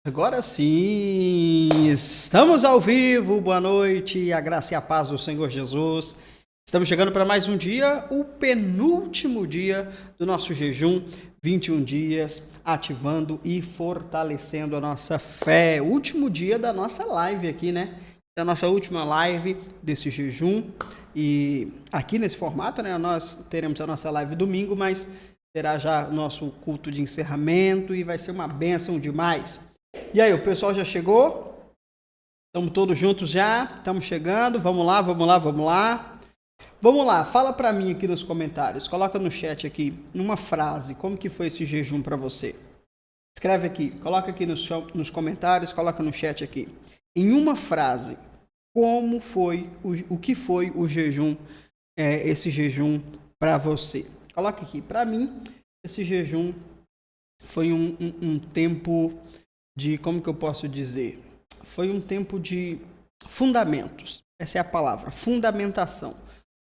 Agora sim, estamos ao vivo, boa noite, a graça e a paz do Senhor Jesus. Estamos chegando para mais um dia, o penúltimo dia do nosso jejum, 21 dias, ativando e fortalecendo a nossa fé. Último dia da nossa live aqui, né? Da nossa última live desse jejum. E aqui nesse formato, né? Nós teremos a nossa live domingo, mas será já o nosso culto de encerramento e vai ser uma bênção demais. E aí, o pessoal já chegou? Estamos todos juntos já? Estamos chegando? Vamos lá. Vamos lá, fala para mim aqui nos comentários. Coloca no chat aqui, numa frase, como que foi esse jejum para você? Escreve aqui, coloca aqui nos comentários, coloca no chat aqui. Em uma frase, como foi, o que foi o jejum, esse jejum para você? Coloca aqui, para mim, esse jejum foi um tempo de, como que eu posso dizer? Foi um tempo de fundamentos. Essa é a palavra, fundamentação.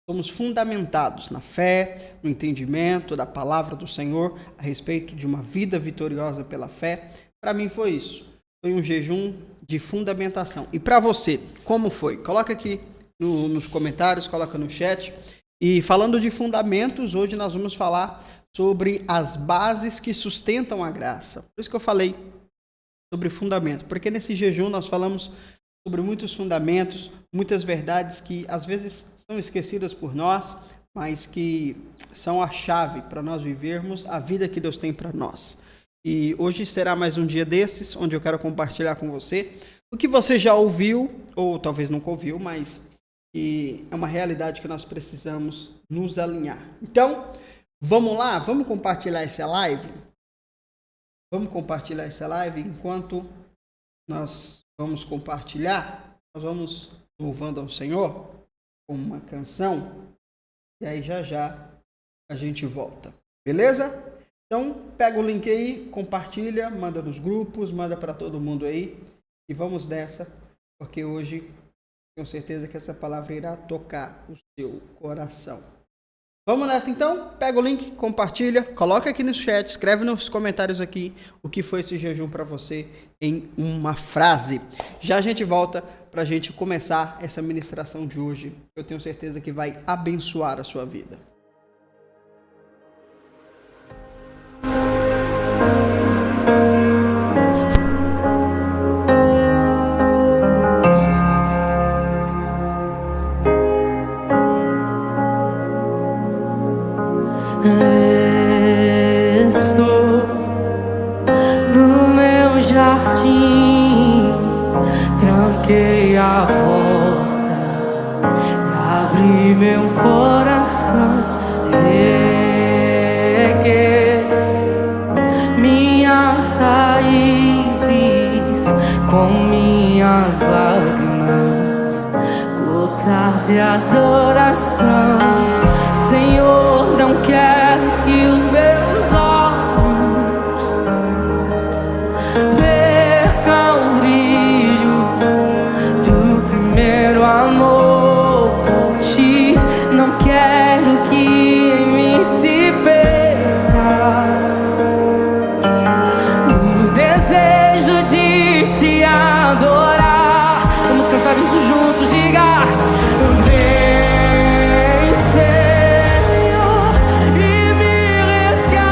Somos fundamentados na fé, no entendimento da palavra do Senhor a respeito de uma vida vitoriosa pela fé. Para mim foi isso. Foi um jejum de fundamentação. E para você, como foi? Coloca aqui nos comentários, coloca no chat. E falando de fundamentos, hoje nós vamos falar sobre as bases que sustentam a graça. Por isso que eu falei sobre fundamento, porque nesse jejum nós falamos sobre muitos fundamentos, muitas verdades que às vezes são esquecidas por nós, mas que são a chave para nós vivermos a vida que Deus tem para nós. E hoje será mais um dia desses, onde eu quero compartilhar com você o que você já ouviu, ou talvez nunca ouviu, mas que é uma realidade que nós precisamos nos alinhar. Então, vamos lá, vamos compartilhar essa live? Vamos compartilhar essa live. Enquanto nós vamos compartilhar, nós vamos louvando ao Senhor com uma canção. E aí já a gente volta. Beleza? Então pega o link aí, compartilha, manda nos grupos, manda para todo mundo aí. E vamos nessa, porque hoje tenho certeza que essa palavra irá tocar o seu coração. Vamos nessa então, pega o link, compartilha, coloca aqui no chat, escreve nos comentários aqui o que foi esse jejum para você em uma frase. Já a gente volta para a gente começar essa ministração de hoje. Eu tenho certeza que vai abençoar a sua vida. Estou no meu jardim, tranquei a porta e abri meu coração, reguei minhas raízes com minhas lágrimas, gotas de adoração. Senhor, não quero que os meus olhos percam o brilho do primeiro amor por ti. Não quero que em mim se perca o desejo de te adorar. Vamos cantar isso juntos, diga: vem, Senhor, e me resgata.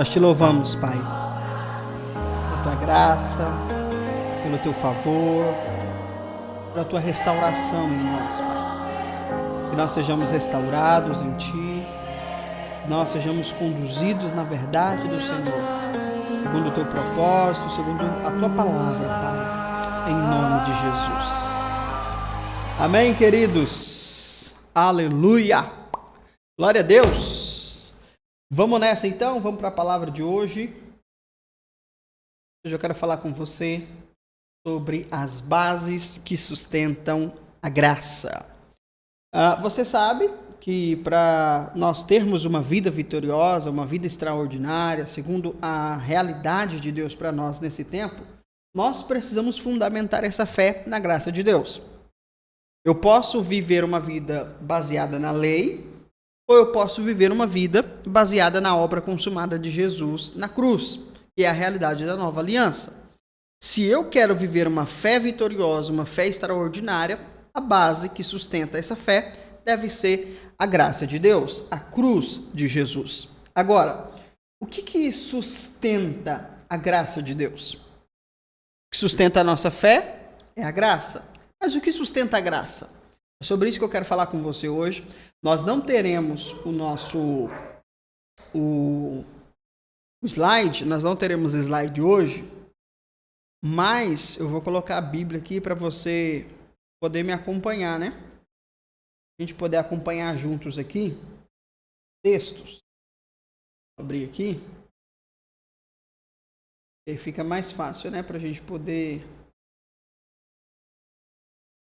Nós te louvamos, Pai, pela tua graça, pelo teu favor, pela tua restauração em nós, Pai. Que nós sejamos restaurados em ti, nós sejamos conduzidos na verdade do Senhor, segundo o teu propósito, segundo a tua palavra, Pai, em nome de Jesus. Amém, queridos? Aleluia! Glória a Deus! Vamos nessa então, vamos para a palavra de hoje. Hoje eu quero falar com você sobre as bases que sustentam a graça. Você sabe que para nós termos uma vida vitoriosa, uma vida extraordinária, segundo a realidade de Deus para nós nesse tempo, nós precisamos fundamentar essa fé na graça de Deus. Eu posso viver uma vida baseada na lei, ou eu posso viver uma vida baseada na obra consumada de Jesus na cruz, que é a realidade da nova aliança. Se eu quero viver uma fé vitoriosa, uma fé extraordinária, a base que sustenta essa fé deve ser a graça de Deus, a cruz de Jesus. Agora, o que sustenta a graça de Deus? O que sustenta a nossa fé é a graça. Mas o que sustenta a graça? É sobre isso que eu quero falar com você hoje. Nós não teremos o slide, nós não teremos slide hoje, mas eu vou colocar a Bíblia aqui para você poder me acompanhar, né? A gente poder acompanhar juntos aqui textos. Vou abrir aqui. E fica mais fácil, né? Para a gente poder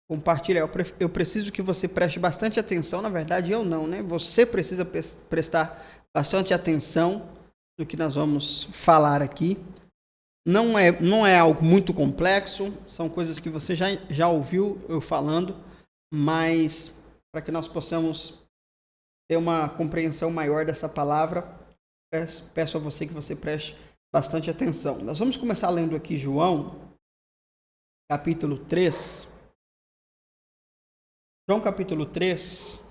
compartilhar. Eu preciso que você preste bastante atenção. Na verdade, eu não, né? Você precisa prestar bastante atenção no que nós vamos falar aqui. Não é algo muito complexo. São coisas que você já ouviu eu falando. Mas para que nós possamos ter uma compreensão maior dessa palavra, peço a você que você preste bastante atenção. Nós vamos começar lendo aqui João, capítulo 3. João capítulo 3,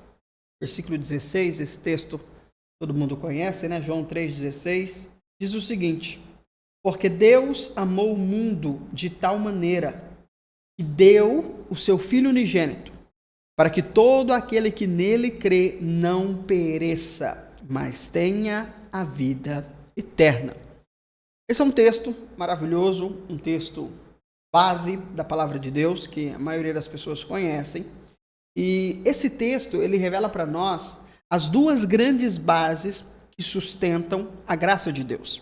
versículo 16, esse texto todo mundo conhece, né? João 3,16, diz o seguinte: porque Deus amou o mundo de tal maneira que deu o seu Filho unigênito, para que todo aquele que nele crê não pereça, mas tenha a vida eterna. Esse é um texto maravilhoso, um texto base da palavra de Deus, que a maioria das pessoas conhecem. E esse texto, ele revela para nós as duas grandes bases que sustentam a graça de Deus.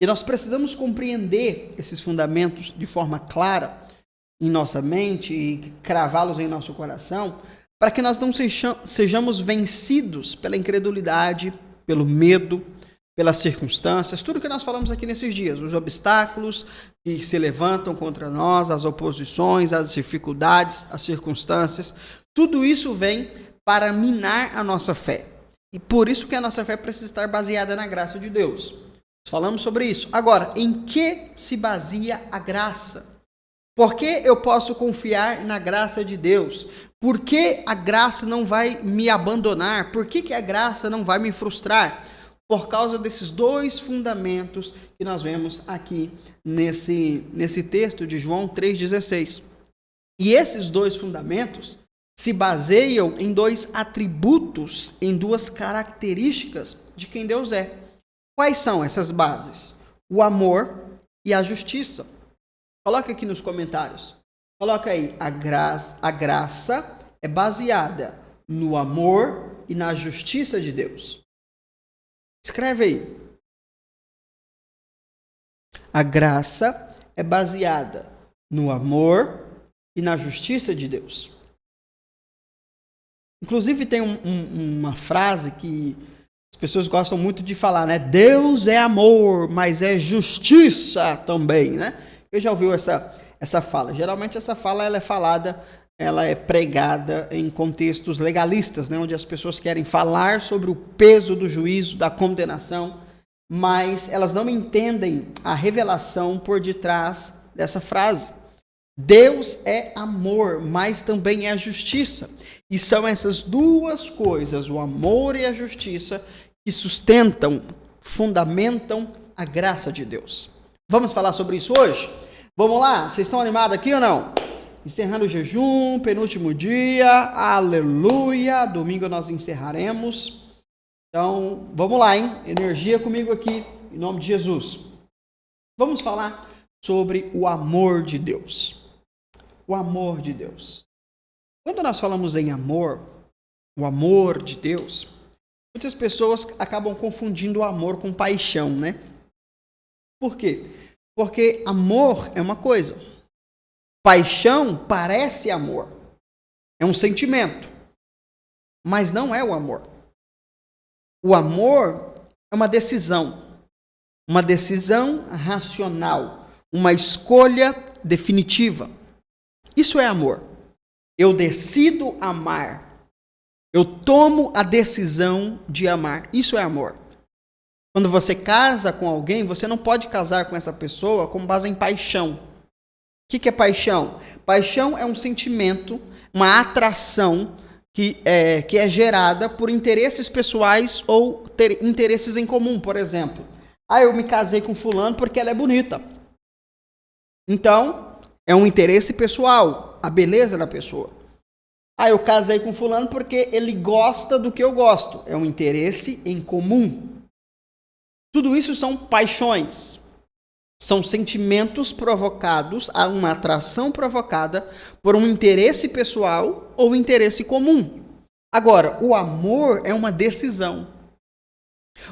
E nós precisamos compreender esses fundamentos de forma clara em nossa mente e cravá-los em nosso coração, para que nós não sejamos vencidos pela incredulidade, pelo medo, pelas circunstâncias, tudo que nós falamos aqui nesses dias, os obstáculos que se levantam contra nós, as oposições, as dificuldades, as circunstâncias, tudo isso vem para minar a nossa fé. E por isso que a nossa fé precisa estar baseada na graça de Deus. Nós falamos sobre isso. Agora, em que se baseia a graça? Por que eu posso confiar na graça de Deus? Por que a graça não vai me abandonar? Por que a graça não vai me frustrar? Por causa desses dois fundamentos que nós vemos aqui nesse texto de João 3,16. E esses dois fundamentos se baseiam em dois atributos, em duas características de quem Deus é. Quais são essas bases? O amor e a justiça. Coloca aqui nos comentários. Coloca aí, a graça é baseada no amor e na justiça de Deus. Escreve aí. A graça é baseada no amor e na justiça de Deus. Inclusive tem uma frase que as pessoas gostam muito de falar, né? Deus é amor, mas é justiça também, né? Eu já ouviu essa fala. Geralmente essa fala ela é pregada em contextos legalistas, né? Onde as pessoas querem falar sobre o peso do juízo, da condenação, mas elas não entendem a revelação por detrás dessa frase. Deus é amor, mas também é justiça. E são essas duas coisas, o amor e a justiça, que sustentam fundamentam a graça de Deus. Vamos falar sobre isso hoje? Vamos lá? Vocês estão animados aqui ou não? Encerrando o jejum, penúltimo dia, aleluia, domingo nós encerraremos. Então, vamos lá, hein? Energia comigo aqui, em nome de Jesus. Vamos falar sobre o amor de Deus. O amor de Deus. Quando nós falamos em amor, o amor de Deus, muitas pessoas acabam confundindo o amor com paixão, né? Por quê? Porque amor é uma coisa. Paixão parece amor. É um sentimento. Mas não é o amor. O amor é uma decisão. Uma decisão racional. Uma escolha definitiva. Isso é amor. Eu decido amar. Eu tomo a decisão de amar. Isso é amor. Quando você casa com alguém, você não pode casar com essa pessoa com base em paixão. O que é paixão? Paixão é um sentimento, uma atração que é gerada por interesses pessoais ou interesses em comum. Por exemplo, eu me casei com fulano porque ela é bonita. Então, é um interesse pessoal, a beleza da pessoa. Eu casei com fulano porque ele gosta do que eu gosto. É um interesse em comum. Tudo isso são paixões. São sentimentos provocados, a uma atração provocada por um interesse pessoal ou interesse comum. Agora, o amor é uma decisão.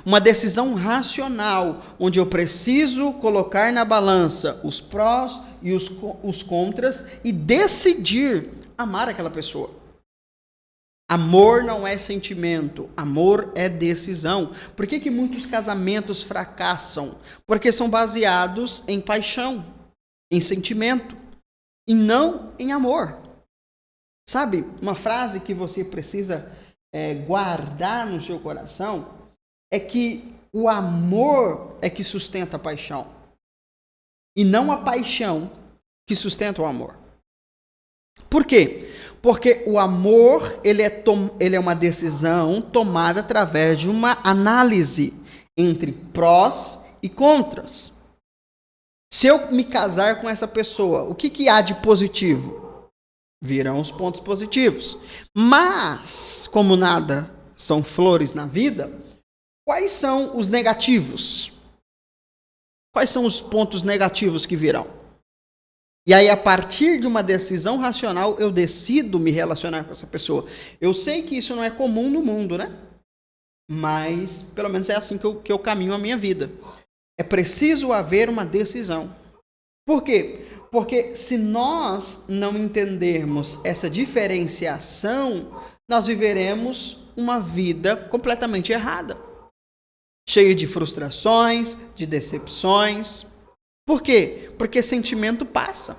Uma decisão racional, onde eu preciso colocar na balança os prós e os contras e decidir amar aquela pessoa. Amor não é sentimento, amor é decisão. Por que muitos casamentos fracassam? Porque são baseados em paixão, em sentimento, e não em amor. Sabe, uma frase que você precisa guardar no seu coração é que o amor é que sustenta a paixão, e não a paixão que sustenta o amor. Por quê? Porque o amor, ele é uma decisão tomada através de uma análise entre prós e contras. Se eu me casar com essa pessoa, o que há de positivo? Virão os pontos positivos. Mas, como nada são flores na vida, quais são os negativos? Quais são os pontos negativos que virão? E aí, a partir de uma decisão racional, eu decido me relacionar com essa pessoa. Eu sei que isso não é comum no mundo, né? Mas, pelo menos é assim que eu caminho a minha vida. É preciso haver uma decisão. Por quê? Porque se nós não entendermos essa diferenciação, nós viveremos uma vida completamente errada. Cheia de frustrações, de decepções. Por quê? Porque sentimento passa.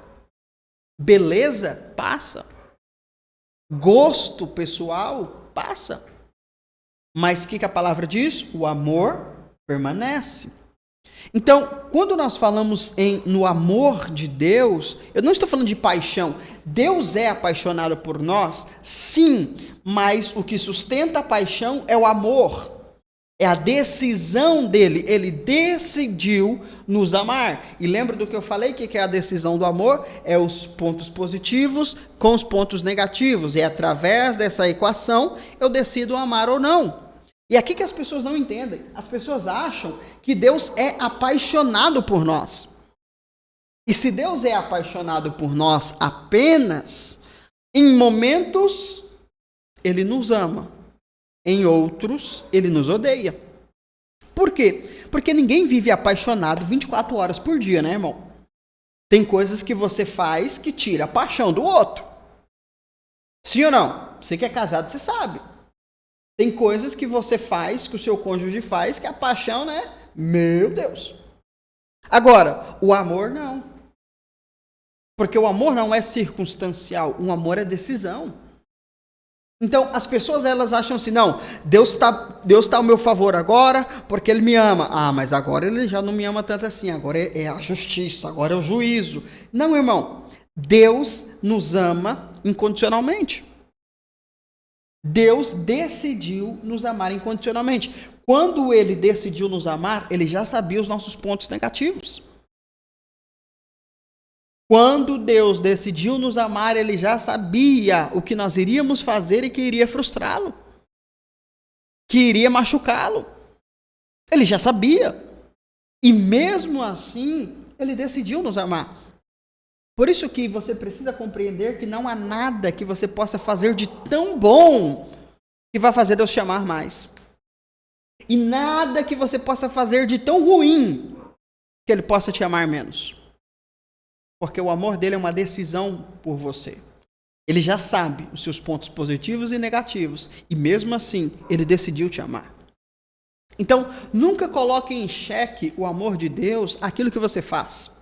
Beleza passa. Gosto pessoal passa. Mas o que a palavra diz? O amor permanece. Então, quando nós falamos no amor de Deus, eu não estou falando de paixão. Deus é apaixonado por nós, sim, mas o que sustenta a paixão é o amor. É a decisão dele. Ele decidiu nos amar. E lembra do que eu falei? Que é a decisão do amor? É os pontos positivos com os pontos negativos. E através dessa equação, eu decido amar ou não. E aqui que as pessoas não entendem. As pessoas acham que Deus é apaixonado por nós. E se Deus é apaixonado por nós apenas, em momentos, Ele nos ama. Em outros, Ele nos odeia. Por quê? Porque ninguém vive apaixonado 24 horas por dia, né, irmão? Tem coisas que você faz que tira a paixão do outro. Sim ou não? Você que é casado, você sabe. Tem coisas que você faz, que o seu cônjuge faz, que a paixão, né? Meu Deus. Agora, o amor não. Porque o amor não é circunstancial. O amor é decisão. Então, as pessoas, elas acham assim, não, Deus tá ao meu favor agora, porque Ele me ama. Mas agora Ele já não me ama tanto assim, agora é a justiça, agora é o juízo. Não, irmão, Deus nos ama incondicionalmente. Deus decidiu nos amar incondicionalmente. Quando ele decidiu nos amar, ele já sabia os nossos pontos negativos. Quando Deus decidiu nos amar, ele já sabia o que nós iríamos fazer e que iria frustrá-lo, que iria machucá-lo. Ele já sabia. E mesmo assim, ele decidiu nos amar. Por isso que você precisa compreender que não há nada que você possa fazer de tão bom que vai fazer Deus te amar mais. E nada que você possa fazer de tão ruim que ele possa te amar menos. Porque o amor dele é uma decisão por você. Ele já sabe os seus pontos positivos e negativos. E mesmo assim, ele decidiu te amar. Então, nunca coloque em xeque o amor de Deus, aquilo que você faz.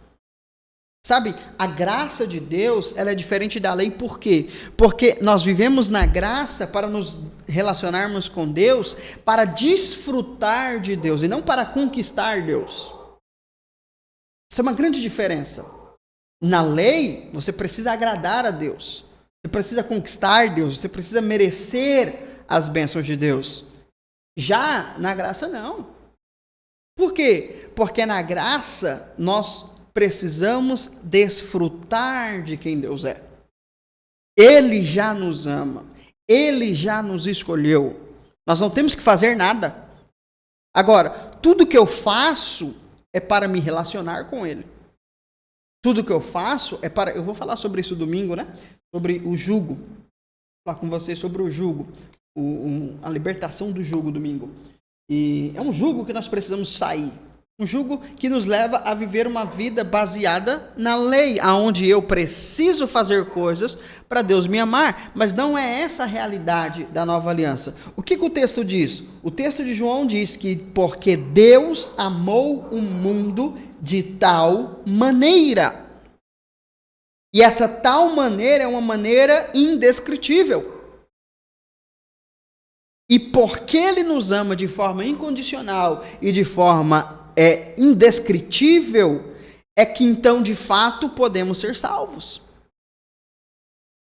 Sabe, a graça de Deus, ela é diferente da lei, por quê? Porque nós vivemos na graça para nos relacionarmos com Deus, para desfrutar de Deus e não para conquistar Deus. Isso é uma grande diferença. Na lei, você precisa agradar a Deus, você precisa conquistar Deus, você precisa merecer as bênçãos de Deus. Já na graça, não. Por quê? Porque na graça, nós precisamos desfrutar de quem Deus é. Ele já nos ama. Ele já nos escolheu. Nós não temos que fazer nada. Agora, tudo que eu faço é para me relacionar com Ele. Tudo que eu faço é para... Eu vou falar sobre isso domingo, né? Sobre o jugo. Vou falar com vocês sobre o jugo. A libertação do jugo domingo. E é um jugo que nós precisamos sair. Um jugo que nos leva a viver uma vida baseada na lei, aonde eu preciso fazer coisas para Deus me amar, mas não é essa a realidade da nova aliança. O que o texto diz? O texto de João diz que porque Deus amou o mundo de tal maneira. E essa tal maneira é uma maneira indescritível. E porque Ele nos ama de forma incondicional e de forma indescritível, é que então de fato podemos ser salvos.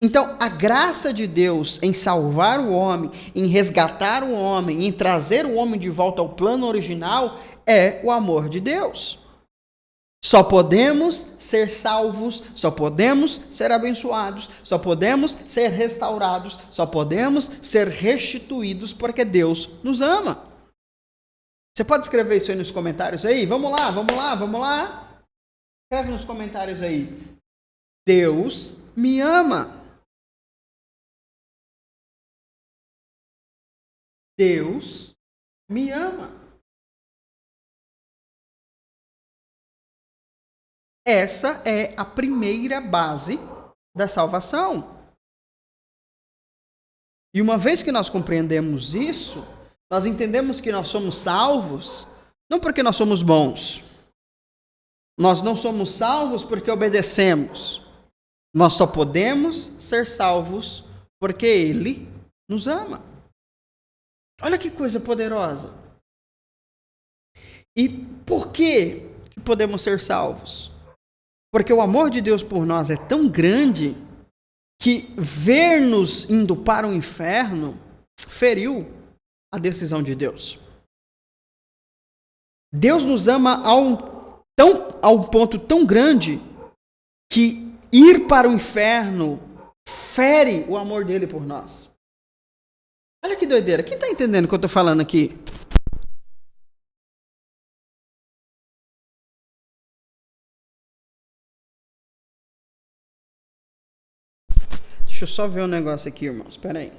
Então a graça de Deus em salvar o homem, em resgatar o homem, em trazer o homem de volta ao plano original, é o amor de Deus. Só podemos ser salvos, só podemos ser abençoados, só podemos ser restaurados, só podemos ser restituídos porque Deus nos ama. Você pode escrever isso aí nos comentários aí? Vamos lá, vamos lá, vamos lá. Escreve nos comentários aí. Deus me ama. Deus me ama. Essa é a primeira base da salvação. E uma vez que nós compreendemos isso, nós entendemos que nós somos salvos não porque nós somos bons. Nós não somos salvos porque obedecemos. Nós só podemos ser salvos porque Ele nos ama. Olha que coisa poderosa. E por que podemos ser salvos? Porque o amor de Deus por nós é tão grande que ver-nos indo para o inferno feriu a decisão de Deus. Deus nos ama a um ponto tão grande que ir para o inferno fere o amor dele por nós. Olha que doideira. Quem está entendendo o que eu estou falando aqui? Deixa eu só ver um negócio aqui, irmãos. Espera aí.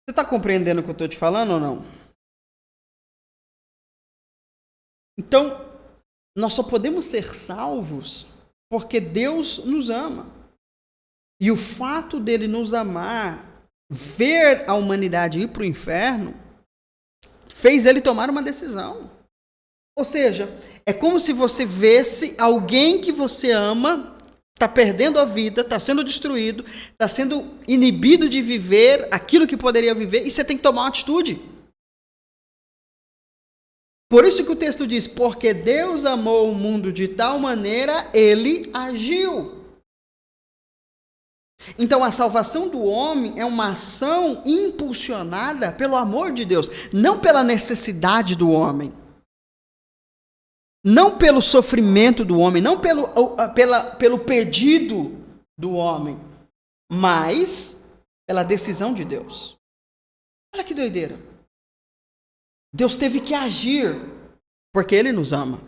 Você está compreendendo o que eu estou te falando ou não? Então, nós só podemos ser salvos porque Deus nos ama. E o fato dele nos amar, ver a humanidade ir para o inferno, fez ele tomar uma decisão. Ou seja, é como se você visse alguém que você ama, está perdendo a vida, está sendo destruído, está sendo inibido de viver aquilo que poderia viver, e você tem que tomar uma atitude. Por isso que o texto diz, porque Deus amou o mundo de tal maneira, ele agiu. Então a salvação do homem é uma ação impulsionada pelo amor de Deus, não pela necessidade do homem. Não pelo sofrimento do homem, não pelo pedido do homem, mas pela decisão de Deus. Olha que doideira. Deus teve que agir, porque Ele nos ama.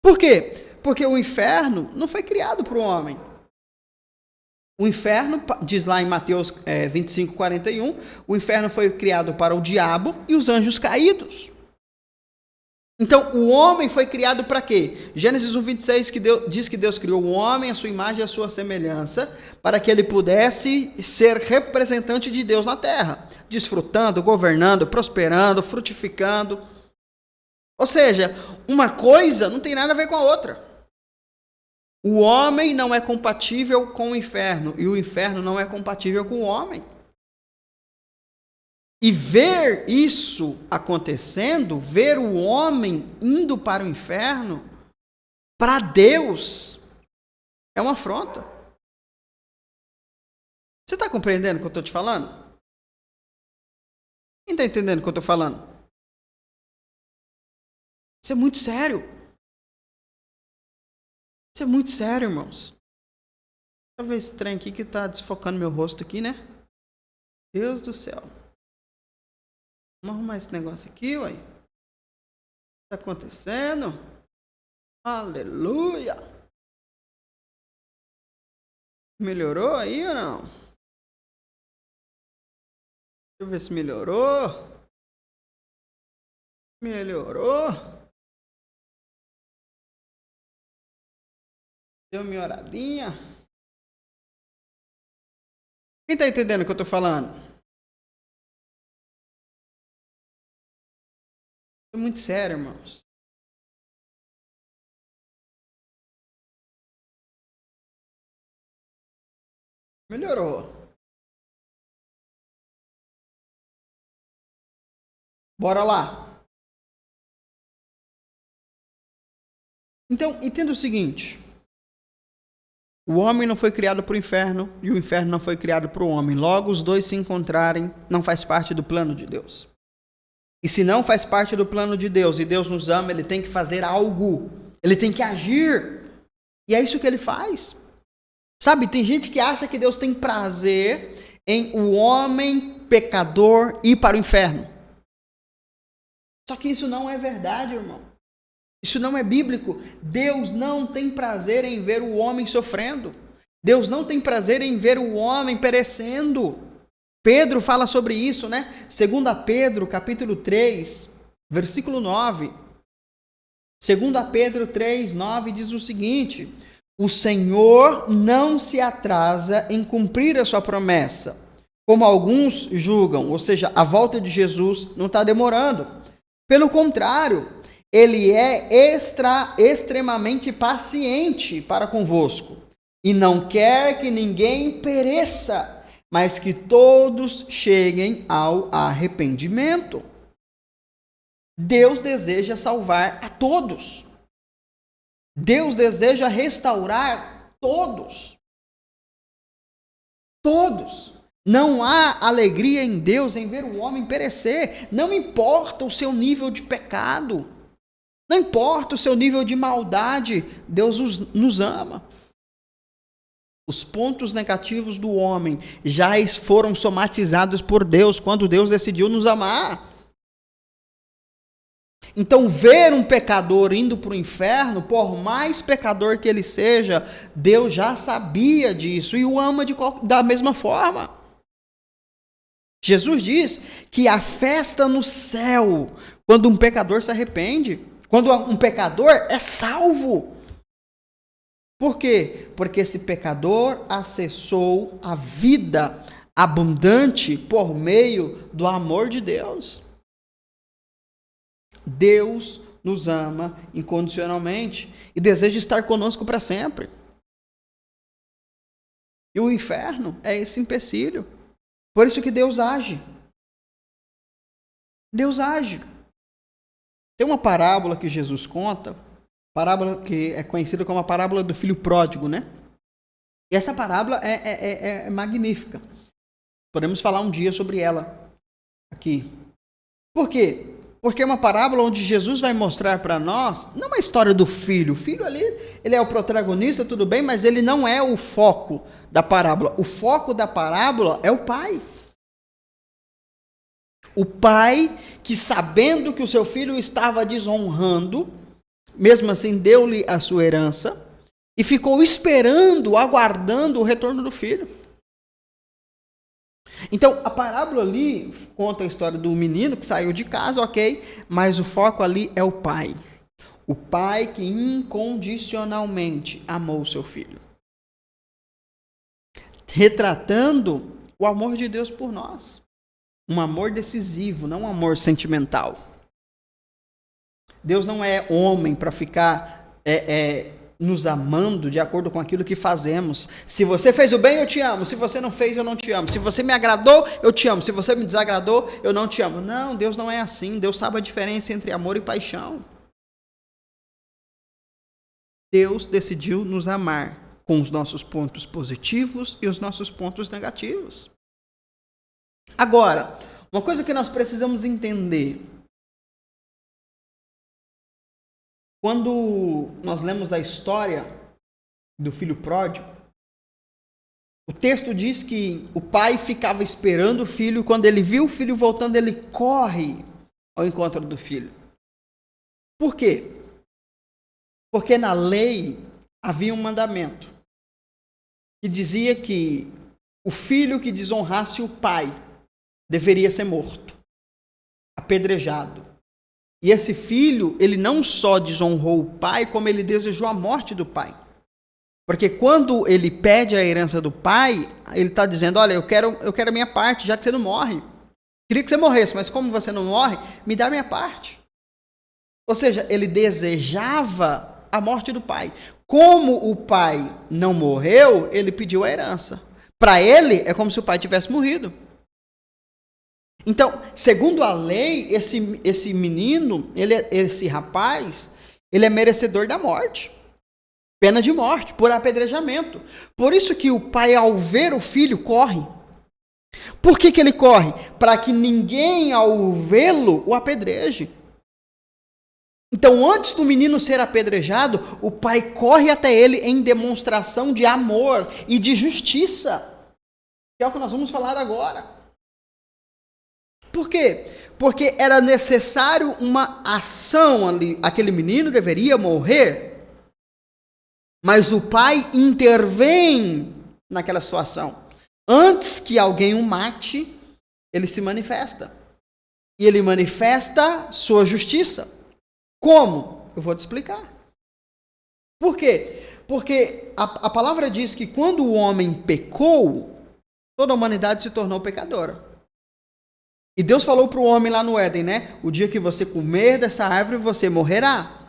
Por quê? Porque o inferno não foi criado para o homem. O inferno, diz lá em Mateus 25, 41, o inferno foi criado para o diabo e os anjos caídos. Então, o homem foi criado para quê? Gênesis 1, 26 diz que Deus criou o homem, a sua imagem e a sua semelhança, para que ele pudesse ser representante de Deus na terra, desfrutando, governando, prosperando, frutificando. Ou seja, uma coisa não tem nada a ver com a outra. O homem não é compatível com o inferno, e o inferno não é compatível com o homem. E ver isso acontecendo, ver o homem indo para o inferno, para Deus, é uma afronta. Você está compreendendo o que eu estou te falando? Quem está entendendo o que eu estou falando? Isso é muito sério. Isso é muito sério, irmãos. Deixa eu ver esse trem aqui que está desfocando meu rosto aqui, né? Deus do céu. Vamos arrumar esse negócio aqui, ué. O que está acontecendo? Aleluia! Melhorou aí ou não? Deixa eu ver se melhorou. Melhorou. Deu uma melhoradinha. Quem está entendendo o que eu estou falando? É muito sério, irmãos. Melhorou. Bora lá. Então, entenda o seguinte. O homem não foi criado para o inferno e o inferno não foi criado para o homem. Logo, os dois se encontrarem não faz parte do plano de Deus. E se não faz parte do plano de Deus e Deus nos ama, Ele tem que fazer algo. Ele tem que agir. E é isso que Ele faz. Sabe, tem gente que acha que Deus tem prazer em o homem pecador ir para o inferno. Só que isso não é verdade, irmão. Isso não é bíblico. Deus não tem prazer em ver o homem sofrendo. Deus não tem prazer em ver o homem perecendo. Pedro fala sobre isso, né? 2 Pedro, capítulo 3, versículo 9. 2 Pedro 3, 9 diz o seguinte: o Senhor não se atrasa em cumprir a sua promessa, como alguns julgam, ou seja, a volta de Jesus não está demorando. Pelo contrário, Ele é extremamente paciente para convosco, e não quer que ninguém pereça, mas que todos cheguem ao arrependimento. Deus deseja salvar a todos. Deus deseja restaurar todos. Todos. Não há alegria em Deus em ver o homem perecer. Não importa o seu nível de pecado. Não importa o seu nível de maldade. Deus nos ama. Os pontos negativos do homem já foram somatizados por Deus quando Deus decidiu nos amar. Então, ver um pecador indo para o inferno, por mais pecador que ele seja, Deus já sabia disso e o ama da mesma forma. Jesus diz que há festa no céu quando um pecador se arrepende, quando um pecador é salvo. Por quê? Porque esse pecador acessou a vida abundante por meio do amor de Deus. Deus nos ama incondicionalmente e deseja estar conosco para sempre. E o inferno é esse empecilho. Por isso que Deus age. Deus age. Tem uma parábola que Jesus conta, parábola que é conhecida como a parábola do filho pródigo, né? E essa parábola é magnífica. Podemos falar um dia sobre ela aqui. Por quê? Porque é uma parábola onde Jesus vai mostrar para nós, não uma história do filho. O filho ali, ele é o protagonista, tudo bem, mas ele não é o foco da parábola. O foco da parábola é o pai. O pai que, sabendo que o seu filho estava desonrando, mesmo assim deu-lhe a sua herança e ficou esperando, aguardando o retorno do filho. Então, a parábola ali conta a história do menino que saiu de casa, ok, mas o foco ali é o pai. O pai que incondicionalmente amou o seu filho. Retratando o amor de Deus por nós. Um amor decisivo, não um amor sentimental. Deus não é homem para ficar nos amando de acordo com aquilo que fazemos. Se você fez o bem, eu te amo. Se você não fez, eu não te amo. Se você me agradou, eu te amo. Se você me desagradou, eu não te amo. Não, Deus não é assim. Deus sabe a diferença entre amor e paixão. Deus decidiu nos amar com os nossos pontos positivos e os nossos pontos negativos. Agora, uma coisa que nós precisamos entender. Quando nós lemos a história do filho pródigo, o texto diz que o pai ficava esperando o filho e quando ele viu o filho voltando, ele corre ao encontro do filho. Por quê? Porque na lei havia um mandamento que dizia que o filho que desonrasse o pai deveria ser morto, apedrejado. E esse filho, ele não só desonrou o pai, como ele desejou a morte do pai. Porque quando ele pede a herança do pai, ele está dizendo, olha, eu quero a minha parte, já que você não morre. Queria que você morresse, mas como você não morre, me dá a minha parte. Ou seja, ele desejava a morte do pai. Como o pai não morreu, ele pediu a herança. Para ele, é como se o pai tivesse morrido. Então, segundo a lei, esse menino, esse rapaz, ele é merecedor da morte. Pena de morte, por apedrejamento. Por isso que o pai, ao ver o filho, corre. Por que ele corre? Para que ninguém, ao vê-lo, o apedreje. Então, antes do menino ser apedrejado, o pai corre até ele em demonstração de amor e de justiça. Que é o que nós vamos falar agora. Por quê? Porque era necessário uma ação ali. Aquele menino deveria morrer, mas o pai intervém naquela situação. Antes que alguém o mate, ele se manifesta. E ele manifesta sua justiça. Como? Eu vou te explicar. Por quê? Porque a palavra diz que quando o homem pecou, toda a humanidade se tornou pecadora. E Deus falou para o homem lá no Éden, né? O dia que você comer dessa árvore, você morrerá.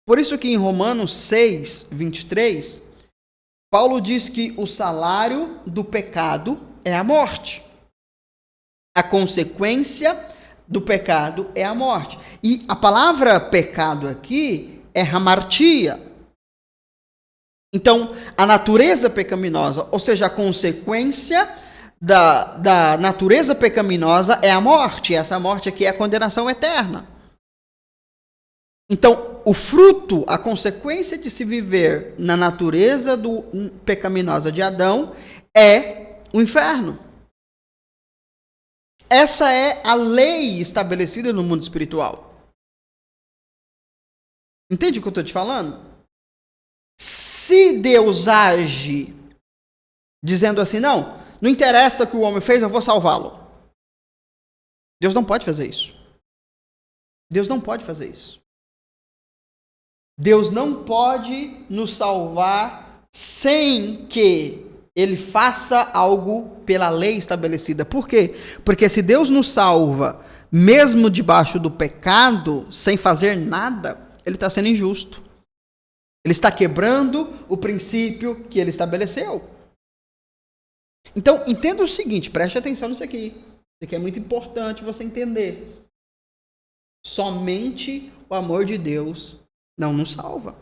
Por isso que em Romanos 6, 23, Paulo diz que o salário do pecado é a morte. A consequência do pecado é a morte. E a palavra pecado aqui é hamartia. Então, a natureza pecaminosa, ou seja, a consequência da natureza pecaminosa é a morte. Essa morte aqui é a condenação eterna. Então, o fruto, a consequência de se viver na natureza pecaminosa de Adão é o inferno. Essa é a lei estabelecida no mundo espiritual. Entende o que eu estou te falando? Se Deus age dizendo assim, não interessa o que o homem fez, eu vou salvá-lo. Deus não pode fazer isso. Deus não pode fazer isso. Deus não pode nos salvar sem que Ele faça algo pela lei estabelecida. Por quê? Porque se Deus nos salva, mesmo debaixo do pecado, sem fazer nada, Ele está sendo injusto. Ele está quebrando o princípio que Ele estabeleceu. Então, entenda o seguinte, preste atenção nisso aqui. Isso aqui é muito importante você entender. Somente o amor de Deus não nos salva.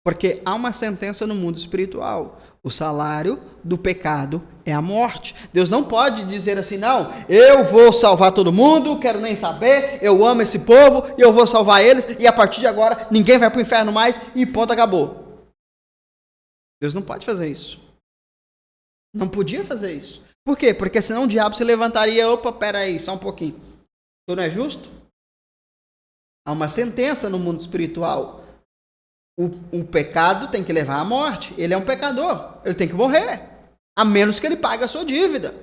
Porque há uma sentença no mundo espiritual. O salário do pecado é a morte. Deus não pode dizer assim, não, eu vou salvar todo mundo, quero nem saber, eu amo esse povo, eu vou salvar eles, e a partir de agora ninguém vai para o inferno mais, e ponto, acabou. Deus não pode fazer isso. Não podia fazer isso. Por quê? Porque senão o diabo se levantaria, opa, peraí, só um pouquinho. Isso não é justo? Há uma sentença no mundo espiritual. O pecado tem que levar à morte. Ele é um pecador. Ele tem que morrer. A menos que ele pague a sua dívida.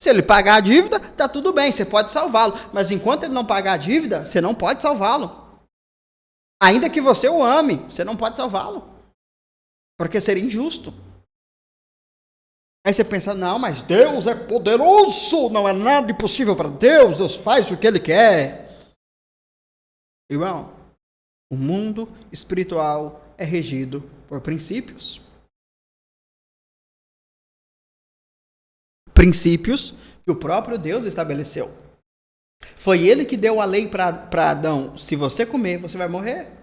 Se ele pagar a dívida, está tudo bem, você pode salvá-lo. Mas enquanto ele não pagar a dívida, você não pode salvá-lo. Ainda que você o ame, você não pode salvá-lo. Porque seria injusto. Aí você pensa, não, mas Deus é poderoso, não é nada impossível para Deus, Deus faz o que Ele quer. Irmão, o mundo espiritual é regido por princípios. Princípios que o próprio Deus estabeleceu. Foi Ele que deu a lei para Adão, se você comer, você vai morrer.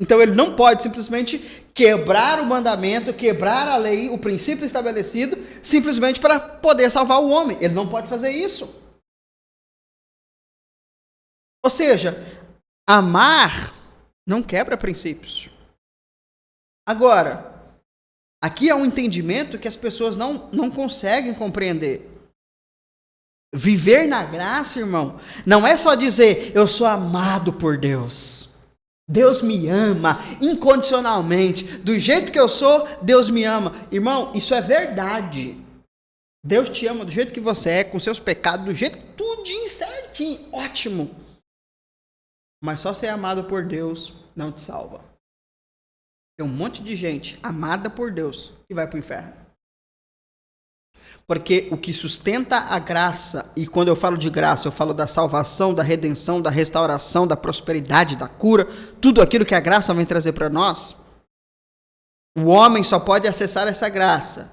Então ele não pode simplesmente quebrar o mandamento, quebrar a lei, o princípio estabelecido, simplesmente para poder salvar o homem. Ele não pode fazer isso. Ou seja, amar não quebra princípios. Agora, aqui há um entendimento que as pessoas não conseguem compreender. Viver na graça, irmão, não é só dizer, eu sou amado por Deus. Deus me ama incondicionalmente. Do jeito que eu sou, Deus me ama. Irmão, isso é verdade. Deus te ama do jeito que você é, com seus pecados, do jeito tudinho certinho. Ótimo. Mas só ser amado por Deus não te salva. Tem um monte de gente amada por Deus que vai para o inferno. Porque o que sustenta a graça, e quando eu falo de graça, eu falo da salvação, da redenção, da restauração, da prosperidade, da cura, tudo aquilo que a graça vem trazer para nós. O homem só pode acessar essa graça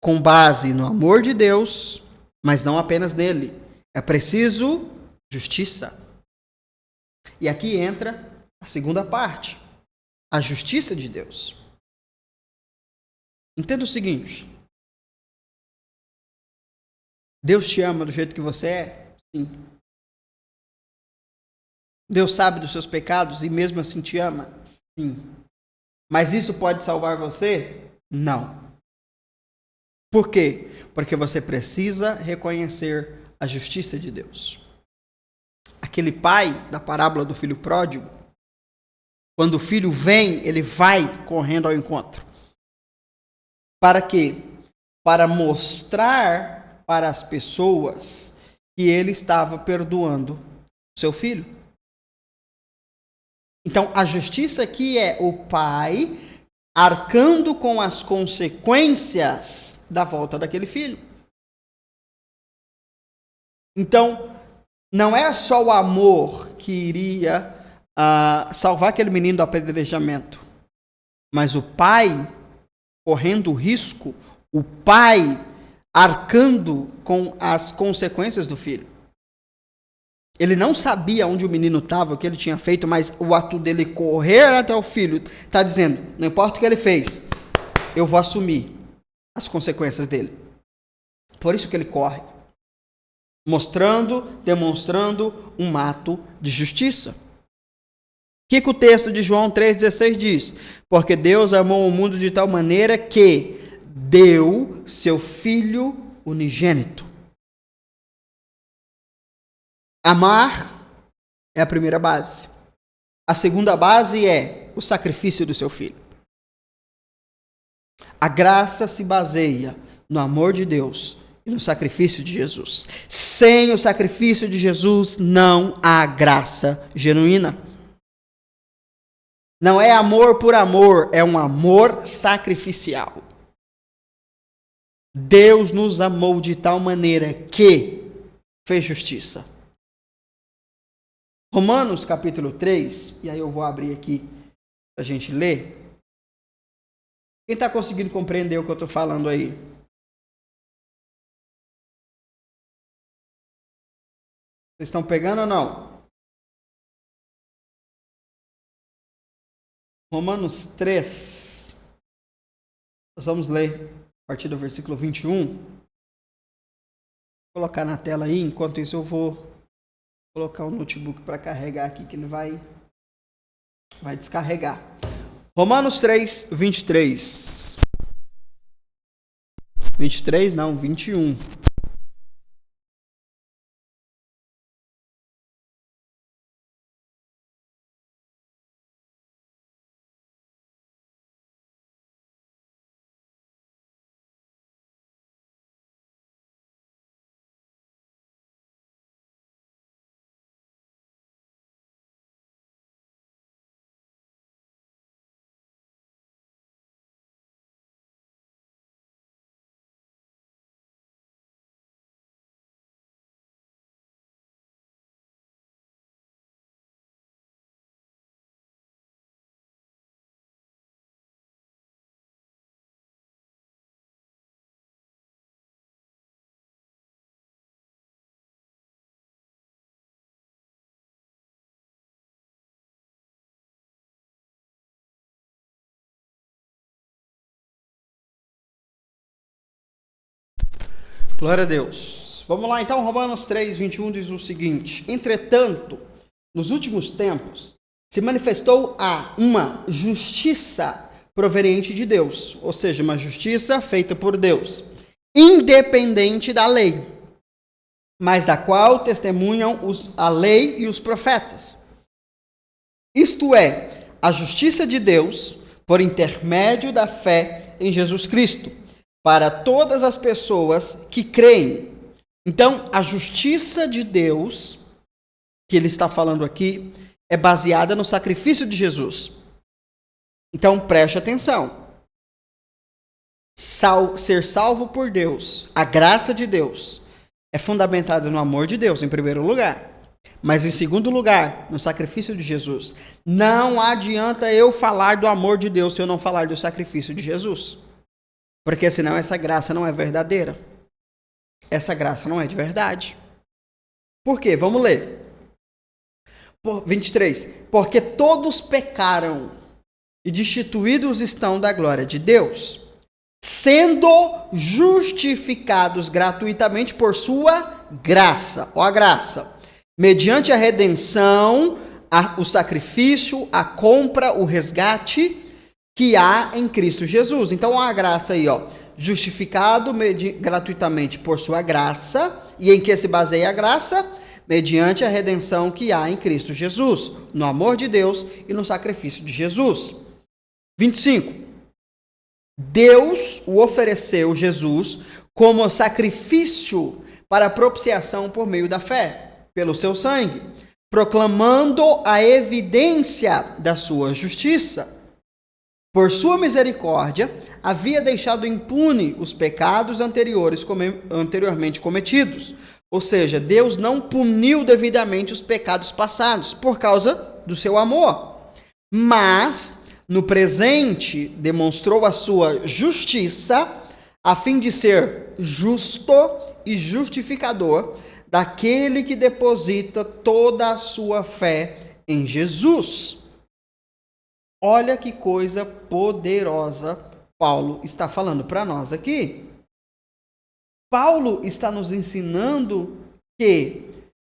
com base no amor de Deus, mas não apenas nele. É preciso justiça. E aqui entra a segunda parte, a justiça de Deus. Entenda o seguinte. Deus te ama do jeito que você é? Sim. Deus sabe dos seus pecados e mesmo assim te ama? Sim. Mas isso pode salvar você? Não. Por quê? Porque você precisa reconhecer a justiça de Deus. Aquele pai da parábola do filho pródigo, quando o filho vem, ele vai correndo ao encontro. Para quê? Para mostrar para as pessoas que ele estava perdoando seu filho. Então, a justiça aqui é o pai arcando com as consequências da volta daquele filho. Então, não é só o amor que iria salvar aquele menino do apedrejamento, mas o pai correndo o risco, o pai arcando com as consequências do filho. Ele não sabia onde o menino estava, o que ele tinha feito, mas o ato dele correr até o filho está dizendo, não importa o que ele fez, eu vou assumir as consequências dele. Por isso que ele corre, demonstrando um ato de justiça. O que o texto de João 3,16 diz? Porque Deus amou o mundo de tal maneira que deu seu Filho unigênito. Amar é a primeira base. A segunda base é o sacrifício do seu Filho. A graça se baseia no amor de Deus e no sacrifício de Jesus. Sem o sacrifício de Jesus não há graça genuína. Não é amor por amor, é um amor sacrificial. Deus nos amou de tal maneira que fez justiça. Romanos capítulo 3, e aí eu vou abrir aqui para a gente ler. Quem está conseguindo compreender o que eu estou falando aí? Vocês estão pegando ou não? Romanos 3. Nós vamos ler a partir do versículo 21. Vou colocar na tela aí, enquanto isso eu vou colocar o notebook para carregar aqui, que ele vai descarregar. Romanos 3, 23. 23 não, 21. Glória a Deus. Vamos lá então, Romanos 3, 21 diz o seguinte: entretanto, nos últimos tempos, se manifestou uma justiça proveniente de Deus, ou seja, uma justiça feita por Deus, independente da lei, mas da qual testemunham a lei e os profetas. Isto é, a justiça de Deus por intermédio da fé em Jesus Cristo, para todas as pessoas que creem. Então, a justiça de Deus, que ele está falando aqui, é baseada no sacrifício de Jesus. Então, preste atenção. Ser salvo por Deus, a graça de Deus, é fundamentada no amor de Deus, em primeiro lugar. Mas, em segundo lugar, no sacrifício de Jesus. Não adianta eu falar do amor de Deus se eu não falar do sacrifício de Jesus. Porque senão essa graça não é verdadeira. Essa graça não é de verdade. Por quê? Vamos ler. 23. Porque todos pecaram e destituídos estão da glória de Deus, sendo justificados gratuitamente por sua graça. Ó, a graça. Mediante a redenção, o sacrifício, a compra, o resgate que há em Cristo Jesus. Então, a graça aí, ó, justificado gratuitamente por sua graça. E em que se baseia a graça? Mediante a redenção que há em Cristo Jesus, no amor de Deus e no sacrifício de Jesus. 25. Deus o ofereceu, Jesus, como sacrifício para propiciação por meio da fé, pelo seu sangue, proclamando a evidência da sua justiça. Por sua misericórdia, havia deixado impune os pecados anteriormente cometidos. Ou seja, Deus não puniu devidamente os pecados passados por causa do seu amor. Mas, no presente, demonstrou a sua justiça a fim de ser justo e justificador daquele que deposita toda a sua fé em Jesus. Olha que coisa poderosa Paulo está falando para nós aqui. Paulo está nos ensinando que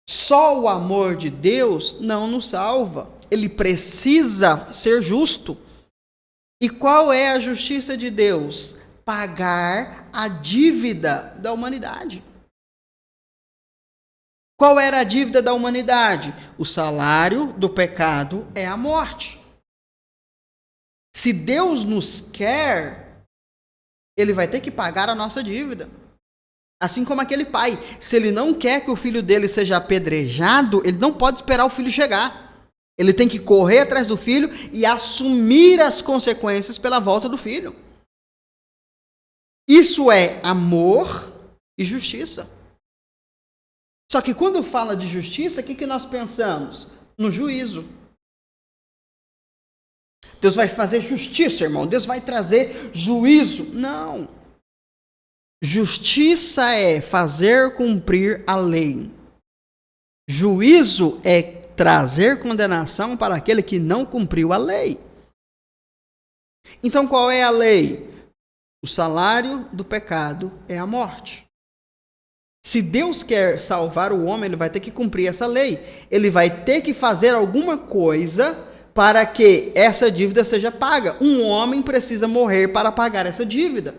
só o amor de Deus não nos salva. Ele precisa ser justo. E qual é a justiça de Deus? Pagar a dívida da humanidade. Qual era a dívida da humanidade? O salário do pecado é a morte. Se Deus nos quer, Ele vai ter que pagar a nossa dívida. Assim como aquele pai, se ele não quer que o filho dele seja apedrejado, ele não pode esperar o filho chegar. Ele tem que correr atrás do filho e assumir as consequências pela volta do filho. Isso é amor e justiça. Só que quando fala de justiça, o que nós pensamos? No juízo. Deus vai fazer justiça, irmão. Deus vai trazer juízo. Não. Justiça é fazer cumprir a lei. Juízo é trazer condenação para aquele que não cumpriu a lei. Então, qual é a lei? O salário do pecado é a morte. Se Deus quer salvar o homem, ele vai ter que cumprir essa lei. Ele vai ter que fazer alguma coisa para que essa dívida seja paga. Um homem precisa morrer para pagar essa dívida.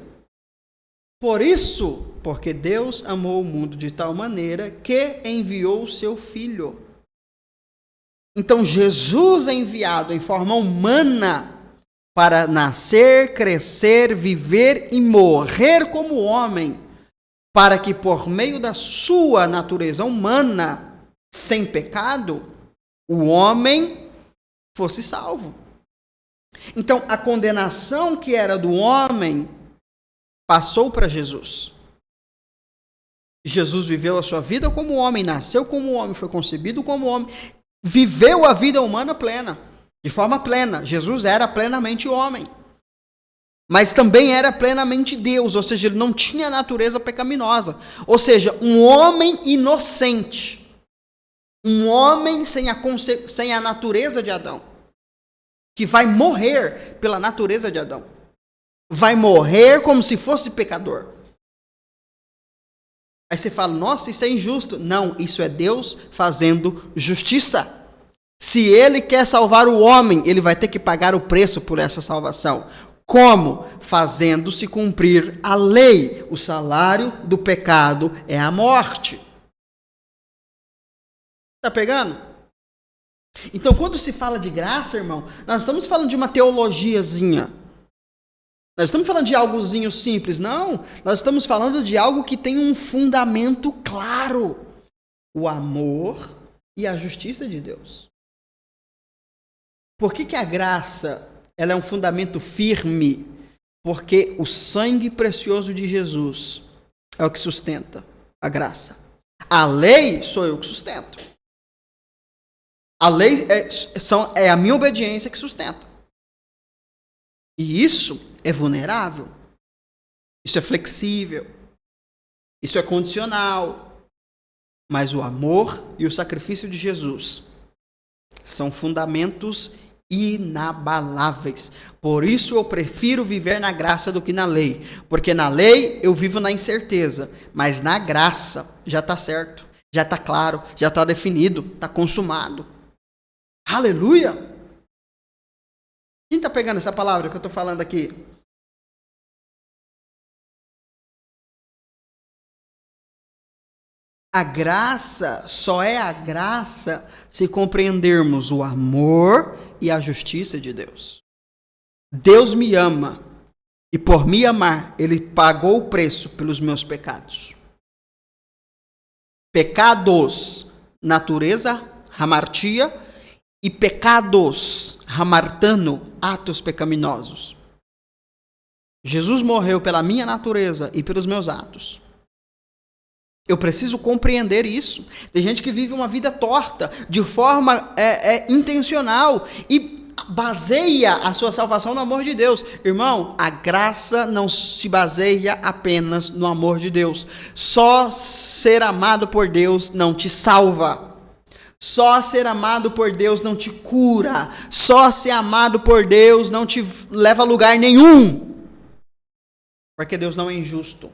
Por isso, porque Deus amou o mundo de tal maneira que enviou o seu Filho. Então, Jesus é enviado em forma humana para nascer, crescer, viver e morrer como homem, para que por meio da sua natureza humana, sem pecado, o homem fosse salvo. Então, a condenação que era do homem passou para Jesus. Jesus viveu a sua vida como homem, nasceu como homem, foi concebido como homem, viveu a vida humana plena, de forma plena. Jesus era plenamente homem, mas também era plenamente Deus, ou seja, ele não tinha natureza pecaminosa. Ou seja, um homem inocente, um homem sem a natureza de Adão, que vai morrer pela natureza de Adão. Vai morrer como se fosse pecador. Aí você fala, nossa, isso é injusto. Não, isso é Deus fazendo justiça. Se ele quer salvar o homem, ele vai ter que pagar o preço por essa salvação. Como? Fazendo-se cumprir a lei. O salário do pecado é a morte. Tá pegando? Então, quando se fala de graça, irmão, nós estamos falando de uma teologiazinha. Nós estamos falando de algozinho simples. Não, nós estamos falando de algo que tem um fundamento claro. O amor e a justiça de Deus. Por que a graça ela é um fundamento firme? Porque o sangue precioso de Jesus é o que sustenta a graça. A lei sou eu que sustento. A lei é a minha obediência que sustenta. E isso é vulnerável. Isso é flexível. Isso é condicional. Mas o amor e o sacrifício de Jesus são fundamentos inabaláveis. Por isso eu prefiro viver na graça do que na lei. Porque na lei eu vivo na incerteza. Mas na graça já está certo. Já está claro. Já está definido. Está consumado. Aleluia! Quem está pegando essa palavra que eu estou falando aqui? A graça só é a graça se compreendermos o amor e a justiça de Deus. Deus me ama e por me amar, Ele pagou o preço pelos meus pecados. Pecados, natureza, hamartia, e pecados, hamartano, atos pecaminosos. Jesus morreu pela minha natureza e pelos meus atos. Eu preciso compreender isso. Tem gente que vive uma vida torta, de forma intencional, e baseia a sua salvação no amor de Deus. Irmão, a graça não se baseia apenas no amor de Deus. Só ser amado por Deus não te salva. Só ser amado por Deus não te cura. Só ser amado por Deus não te leva a lugar nenhum. Porque Deus não é injusto.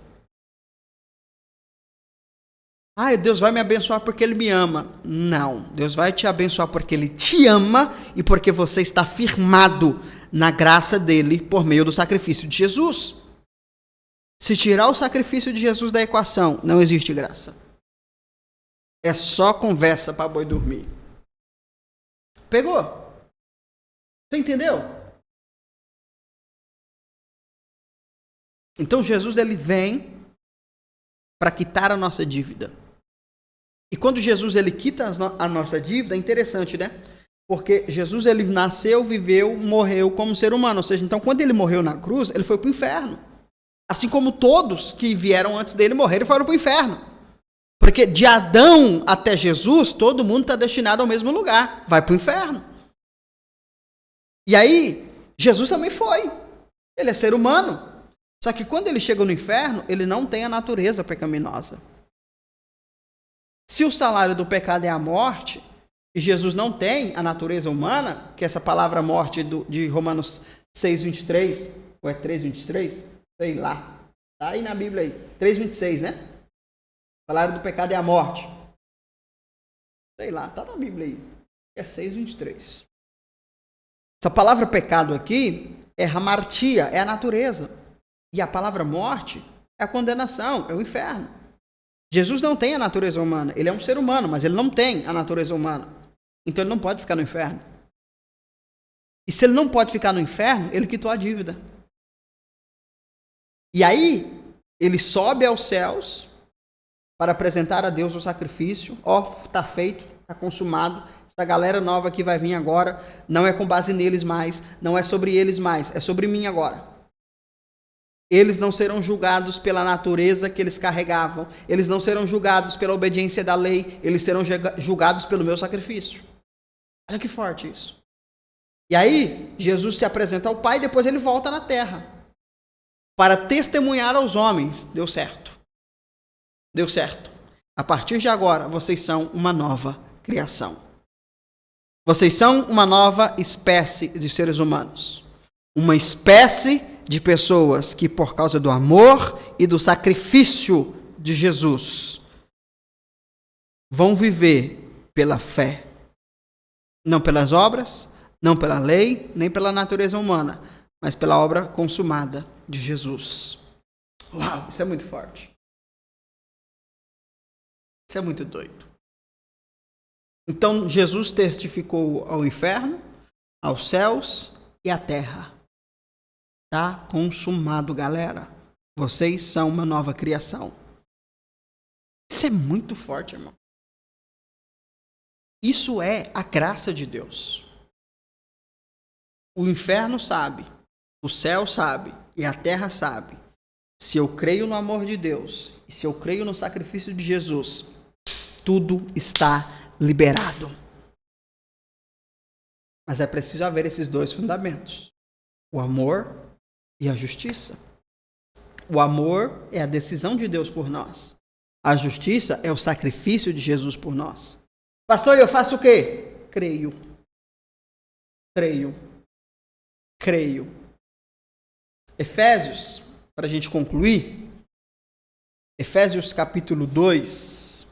Deus vai me abençoar porque Ele me ama. Não, Deus vai te abençoar porque Ele te ama e porque você está firmado na graça dEle por meio do sacrifício de Jesus. Se tirar o sacrifício de Jesus da equação, não existe graça. É só conversa para boi dormir. Pegou? Você entendeu? Então Jesus ele vem para quitar a nossa dívida. E quando Jesus ele quita a nossa dívida, é interessante, né? Porque Jesus, ele nasceu, viveu, morreu como ser humano. Ou seja, então quando ele morreu na cruz, ele foi para o inferno. Assim como todos que vieram antes dele morreram foram para o inferno. Porque de Adão até Jesus, todo mundo está destinado ao mesmo lugar. Vai para o inferno. E aí, Jesus também foi. Ele é ser humano. Só que quando ele chega no inferno, ele não tem a natureza pecaminosa. Se o salário do pecado é a morte, e Jesus não tem a natureza humana, que é essa palavra morte de Romanos 6:23, ou é 3:23? Sei lá. Está aí na Bíblia aí. 3:26, né? O salário do pecado é a morte. Sei lá, está na Bíblia aí. É 6:23. Essa palavra pecado aqui é hamartia, é a natureza. E a palavra morte é a condenação, é o inferno. Jesus não tem a natureza humana. Ele é um ser humano, mas ele não tem a natureza humana. Então ele não pode ficar no inferno. E se ele não pode ficar no inferno, ele quitou a dívida. E aí, ele sobe aos céus para apresentar a Deus o sacrifício. Ó, está feito, está consumado. Essa galera nova que vai vir agora não é com base neles mais, não é sobre eles mais, é sobre mim agora. Eles não serão julgados pela natureza que eles carregavam. Eles não serão julgados pela obediência da lei. Eles serão julgados pelo meu sacrifício. Olha que forte isso. E aí, Jesus se apresenta ao Pai e depois ele volta na terra para testemunhar aos homens. Deu certo. Deu certo. A partir de agora, vocês são uma nova criação. Vocês são uma nova espécie de seres humanos. Uma espécie de pessoas que, por causa do amor e do sacrifício de Jesus, vão viver pela fé. Não pelas obras, não pela lei, nem pela natureza humana, mas pela obra consumada de Jesus. Uau, isso é muito forte. Isso é muito doido. Então, Jesus testificou ao inferno, aos céus e à terra. Está consumado, galera. Vocês são uma nova criação. Isso é muito forte, irmão. Isso é a graça de Deus. O inferno sabe, o céu sabe e a terra sabe. Se eu creio no amor de Deus e se eu creio no sacrifício de Jesus, tudo está liberado. Mas é preciso haver esses dois fundamentos: o amor e a justiça. O amor é a decisão de Deus por nós. A justiça é o sacrifício de Jesus por nós. Pastor, eu faço o quê? Creio. Efésios, para a gente concluir. Efésios capítulo 2.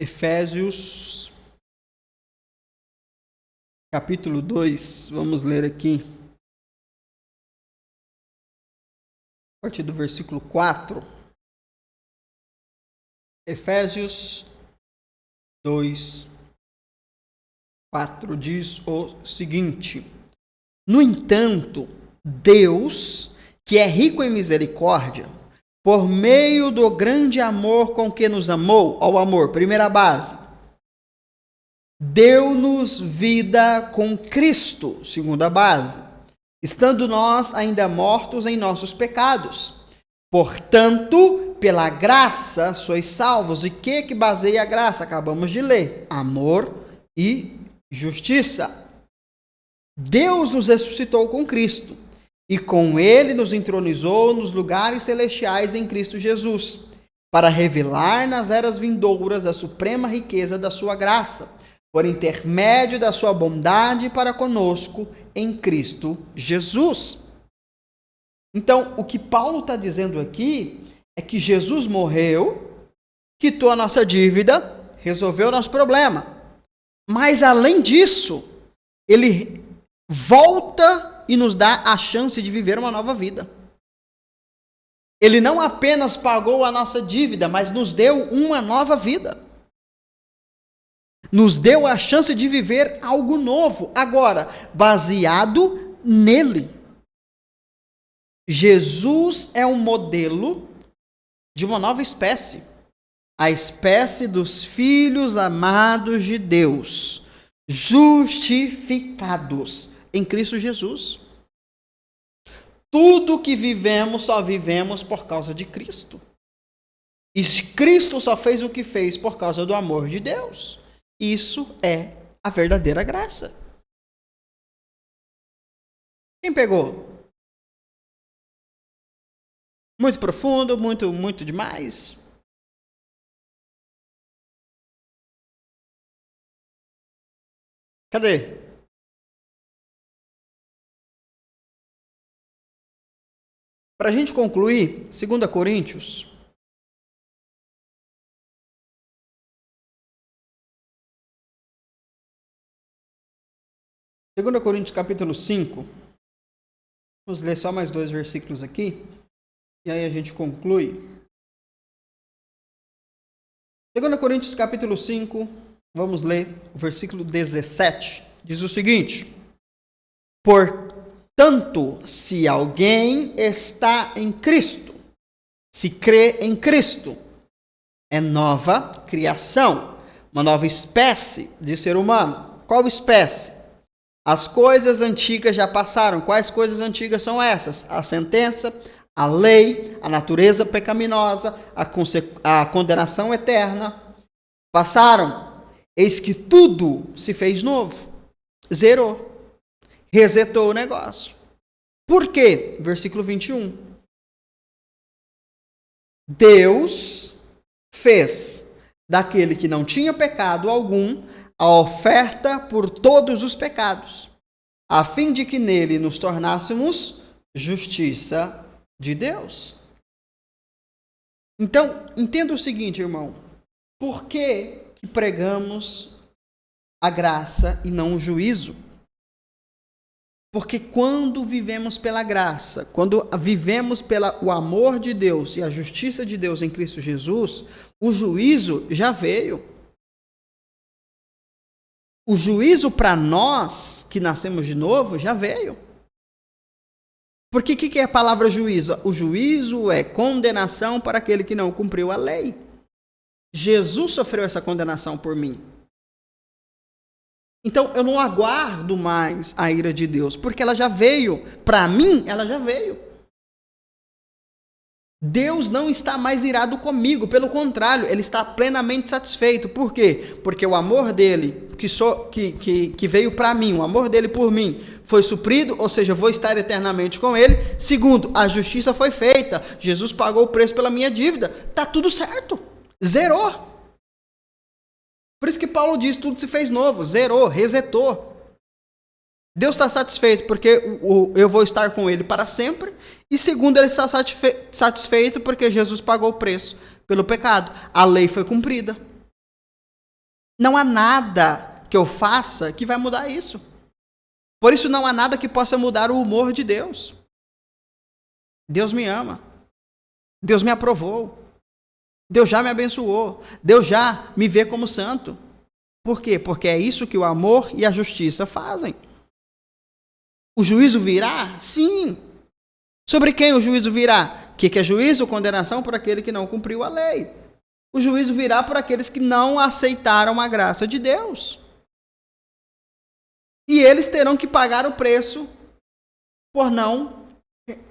Efésios capítulo 2, vamos ler aqui. A partir do versículo 4. Efésios 2, 4 diz o seguinte: no entanto, Deus, que é rico em misericórdia, por meio do grande amor com que nos amou, ao amor, primeira base, deu-nos vida com Cristo, segunda base, estando nós ainda mortos em nossos pecados. Portanto, pela graça sois salvos. E que baseia a graça? Acabamos de ler. Amor e justiça. Deus nos ressuscitou com Cristo e com ele nos entronizou nos lugares celestiais em Cristo Jesus, para revelar nas eras vindouras a suprema riqueza da sua graça, por intermédio da sua bondade para conosco em Cristo Jesus. Então, o que Paulo está dizendo aqui é que Jesus morreu, quitou a nossa dívida, resolveu o nosso problema. Mas, além disso, ele volta e nos dá a chance de viver uma nova vida. Ele não apenas pagou a nossa dívida, mas nos deu uma nova vida. Nos deu a chance de viver algo novo, agora, baseado nele. Jesus é um modelo de uma nova espécie, a espécie dos filhos amados de Deus, justificados em Cristo Jesus. Tudo que vivemos, só vivemos por causa de Cristo. E Cristo só fez o que fez por causa do amor de Deus. Isso é a verdadeira graça. Quem pegou? Muito profundo, muito demais? Cadê? Para a gente concluir, 2 Coríntios. Segunda Coríntios capítulo 5. Vamos ler só mais 2 versículos aqui. E aí a gente conclui. 2 Coríntios capítulo 5. Vamos ler o versículo 17. Diz o seguinte: portanto, se alguém está em Cristo, se crê em Cristo, é nova criação, uma nova espécie de ser humano. Qual espécie? As coisas antigas já passaram. Quais coisas antigas são essas? A sentença, a lei, a natureza pecaminosa, a condenação eterna. Passaram. Eis que tudo se fez novo. Zerou. Resetou o negócio. Por quê? Versículo 21. Deus fez daquele que não tinha pecado algum a oferta por todos os pecados, a fim de que nele nos tornássemos justiça de Deus. Então, entenda o seguinte, irmão. Por que pregamos a graça e não o juízo? Porque quando vivemos pela graça, quando vivemos pelo amor de Deus e a justiça de Deus em Cristo Jesus, o juízo já veio. O juízo para nós que nascemos de novo já veio. Porque o que é a palavra juízo? O juízo é condenação para aquele que não cumpriu a lei. Jesus sofreu essa condenação por mim. Então eu não aguardo mais a ira de Deus, porque ela já veio. Para mim, ela já veio. Deus não está mais irado comigo, pelo contrário, ele está plenamente satisfeito. Por quê? Porque o amor dele, que veio para mim, o amor dele por mim, foi suprido, ou seja, eu vou estar eternamente com ele. Segundo, a justiça foi feita, Jesus pagou o preço pela minha dívida, está tudo certo, zerou. Por isso que Paulo diz, tudo se fez novo, zerou, resetou. Deus está satisfeito porque eu vou estar com ele para sempre. E segundo, ele está satisfeito porque Jesus pagou o preço pelo pecado. A lei foi cumprida. Não há nada que eu faça que vai mudar isso. Por isso não há nada que possa mudar o humor de Deus. Deus me ama. Deus me aprovou. Deus já me abençoou. Deus já me vê como santo. Por quê? Porque é isso que o amor e a justiça fazem. O juízo virá? Sim. Sobre quem o juízo virá? O que é juízo? Condenação por aquele que não cumpriu a lei. O juízo virá por aqueles que não aceitaram a graça de Deus. E eles terão que pagar o preço por não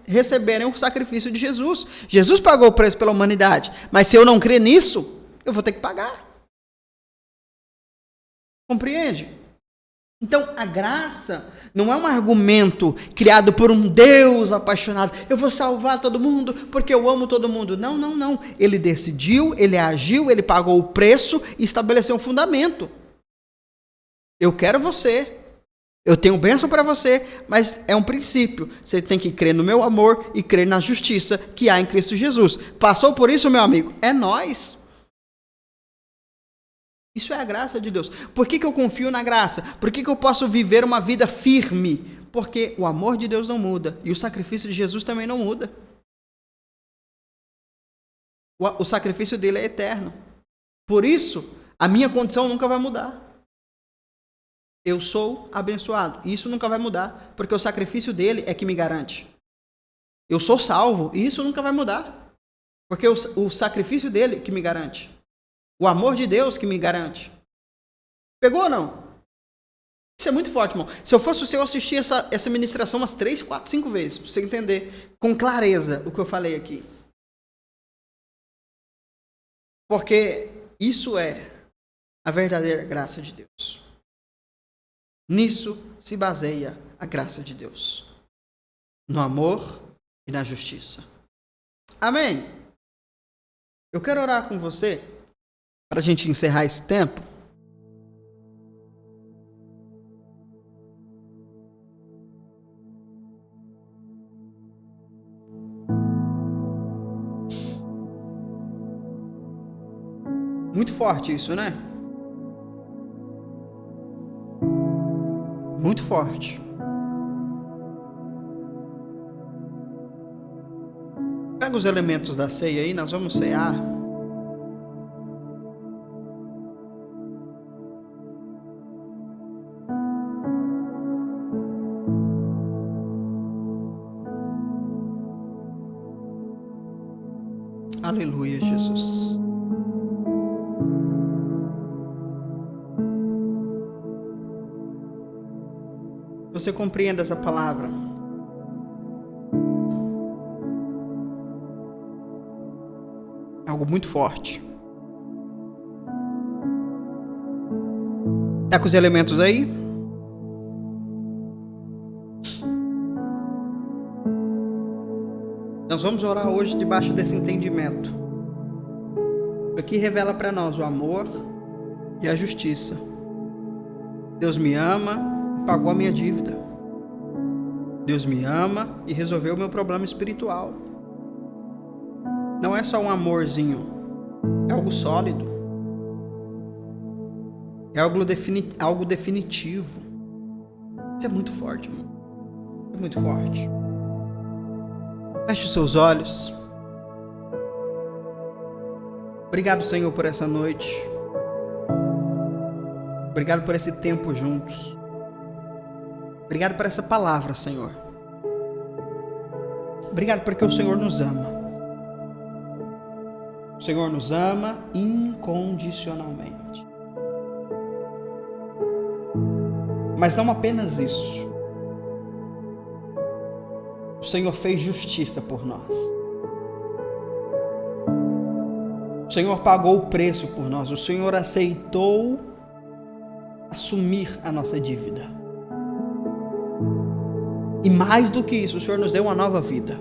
receberem o sacrifício de Jesus. Jesus pagou o preço pela humanidade, mas se eu não crer nisso, eu vou ter que pagar. Compreende? Então, a graça não é um argumento criado por um Deus apaixonado. Eu vou salvar todo mundo porque eu amo todo mundo. Não, não, não. Ele decidiu, ele agiu, ele pagou o preço e estabeleceu um fundamento. Eu quero você. Eu tenho bênção para você, mas é um princípio. Você tem que crer no meu amor e crer na justiça que há em Cristo Jesus. Passou por isso, meu amigo? É nós. Isso é a graça de Deus. Por que eu confio na graça? Por que eu posso viver uma vida firme? Porque o amor de Deus não muda. E o sacrifício de Jesus também não muda. O sacrifício dele é eterno. Por isso, a minha condição nunca vai mudar. Eu sou abençoado. E isso nunca vai mudar. Porque o sacrifício dele é que me garante. Eu sou salvo. E isso nunca vai mudar. Porque o sacrifício dele que me garante. O amor de Deus que me garante. Pegou ou não? Isso é muito forte, irmão. Se eu fosse o seu, eu assistir essa ministração umas 3, 4, 5 vezes, para você entender com clareza o que eu falei aqui. Porque isso é a verdadeira graça de Deus. Nisso se baseia a graça de Deus. No amor e na justiça. Amém? Eu quero orar com você, para a gente encerrar esse tempo. Muito forte isso, né? Muito forte. Pega os elementos da ceia aí, nós vamos cear. Aleluia, Jesus. Você compreenda essa palavra. Algo muito forte. Tá com os elementos aí? Nós vamos orar hoje debaixo desse entendimento. Isso aqui revela para nós o amor e a justiça. Deus me ama e pagou a minha dívida. Deus me ama e resolveu o meu problema espiritual. Não é só um amorzinho, é algo sólido. É algo definitivo. Isso é muito forte, irmão. É muito forte. Feche os seus olhos. Obrigado, Senhor, por essa noite. Obrigado por esse tempo juntos. Obrigado por essa palavra, Senhor. Obrigado porque o Senhor nos ama. O Senhor nos ama incondicionalmente. Mas não apenas isso. O Senhor fez justiça por nós. O Senhor pagou o preço por nós. O Senhor aceitou assumir a nossa dívida. E mais do que isso, o Senhor nos deu uma nova vida.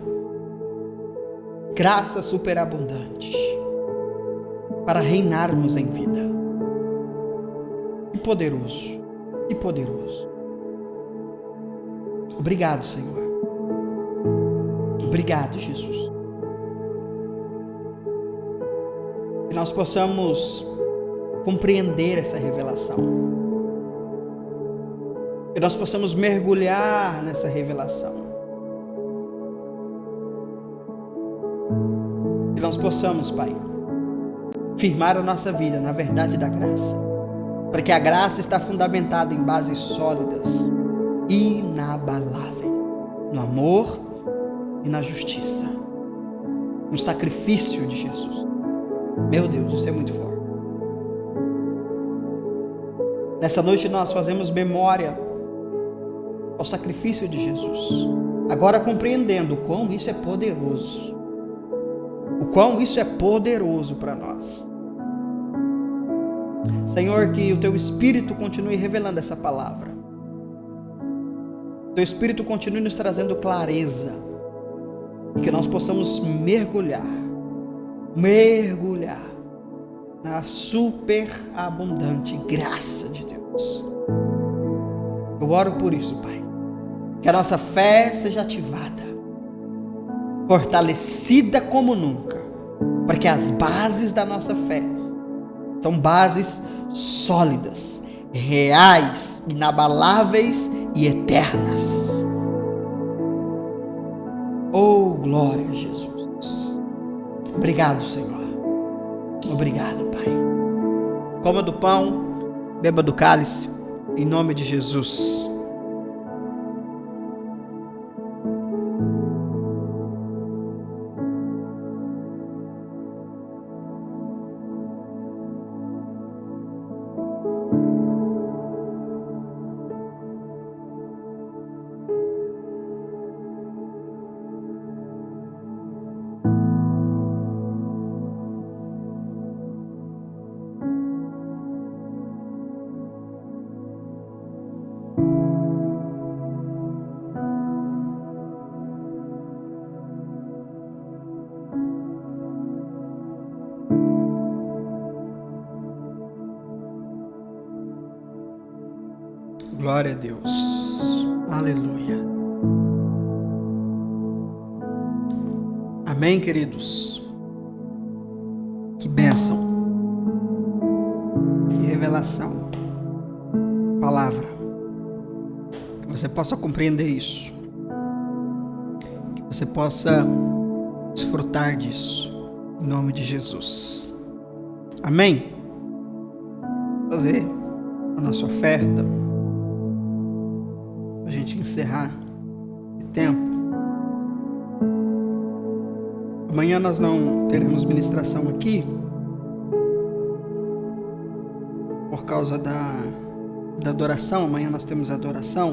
Graça superabundante. Para reinarmos em vida. Que poderoso. Que poderoso. Obrigado, Senhor. Obrigado, Jesus. Que nós possamos compreender essa revelação. Que nós possamos mergulhar nessa revelação. Que nós possamos, Pai, firmar a nossa vida na verdade da graça. Porque a graça está fundamentada em bases sólidas, inabaláveis, no amor e na justiça, no sacrifício de Jesus. Meu Deus, isso é muito forte. Nessa noite nós fazemos memória ao sacrifício de Jesus, agora compreendendo o quão isso é poderoso, o quão isso é poderoso para nós. Senhor, que o Teu Espírito continue revelando essa palavra. Teu Espírito continue nos trazendo clareza. E que nós possamos mergulhar na superabundante graça de Deus. Eu oro por isso, Pai. Que a nossa fé seja ativada, fortalecida como nunca, porque as bases da nossa fé são bases sólidas, reais, inabaláveis e eternas. Oh, glória a Jesus. Obrigado, Senhor. Obrigado, Pai. Coma do pão, beba do cálice, em nome de Jesus. Glória a Deus. Aleluia. Amém, queridos? Que bênção. Que revelação. Palavra. Que você possa compreender isso. Que você possa desfrutar disso. Em nome de Jesus. Amém? Fazer a nossa oferta. Para a gente encerrar esse tempo. Amanhã nós não teremos ministração aqui. Por causa da adoração. Amanhã nós temos adoração.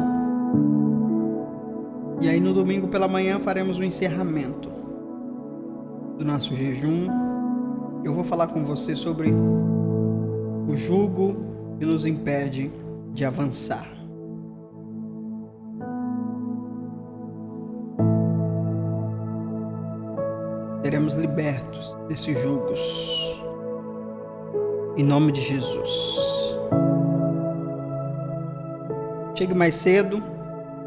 E aí no domingo pela manhã faremos o encerramento do nosso jejum. Eu vou falar com você sobre o jugo que nos impede de avançar. Seremos libertos desses jugos. Em nome de Jesus. Chegue mais cedo,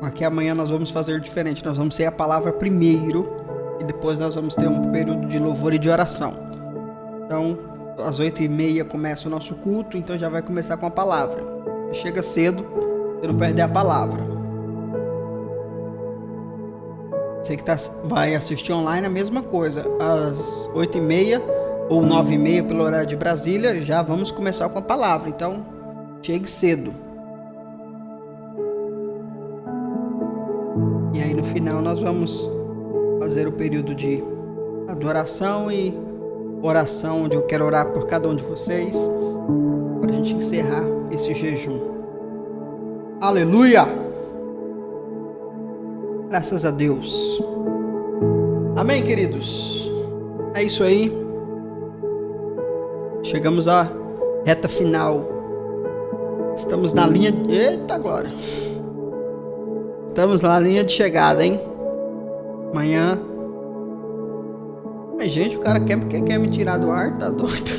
porque amanhã nós vamos fazer diferente. Nós vamos ter a palavra primeiro e depois nós vamos ter um período de louvor e de oração. Então, às 8h30 começa o nosso culto, então já vai começar com a palavra. Chega cedo, você não perde a palavra. Você que vai assistir online, a mesma coisa. Às 8h30 ou 9h30 pelo horário de Brasília, já vamos começar com a palavra. Então, chegue cedo. E aí no final nós vamos fazer o período de adoração e oração, onde eu quero orar por cada um de vocês, para a gente encerrar esse jejum. Aleluia! Graças a Deus. Amém, queridos? É isso aí. Chegamos à reta final. Estamos na linha... Eita glória! Estamos na linha de chegada, hein? Amanhã... Mas, gente, o cara quer me tirar do ar, tá doido.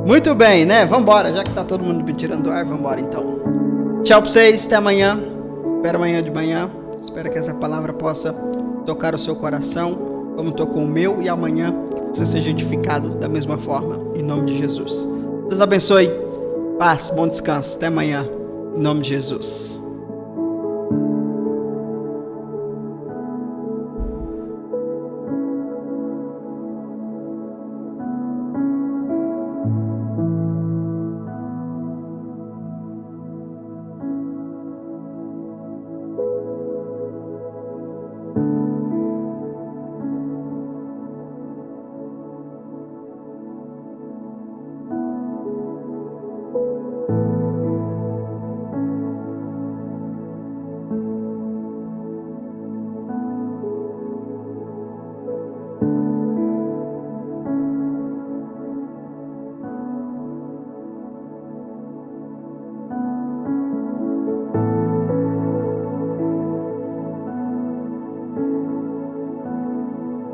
Muito bem, né? Vambora, já que tá todo mundo me tirando do ar, vambora então. Tchau pra vocês, até amanhã. Espero amanhã de manhã. Espero que essa palavra possa tocar o seu coração, como tocou o meu, e amanhã você seja edificado da mesma forma, em nome de Jesus. Deus abençoe. Paz, bom descanso. Até amanhã, em nome de Jesus.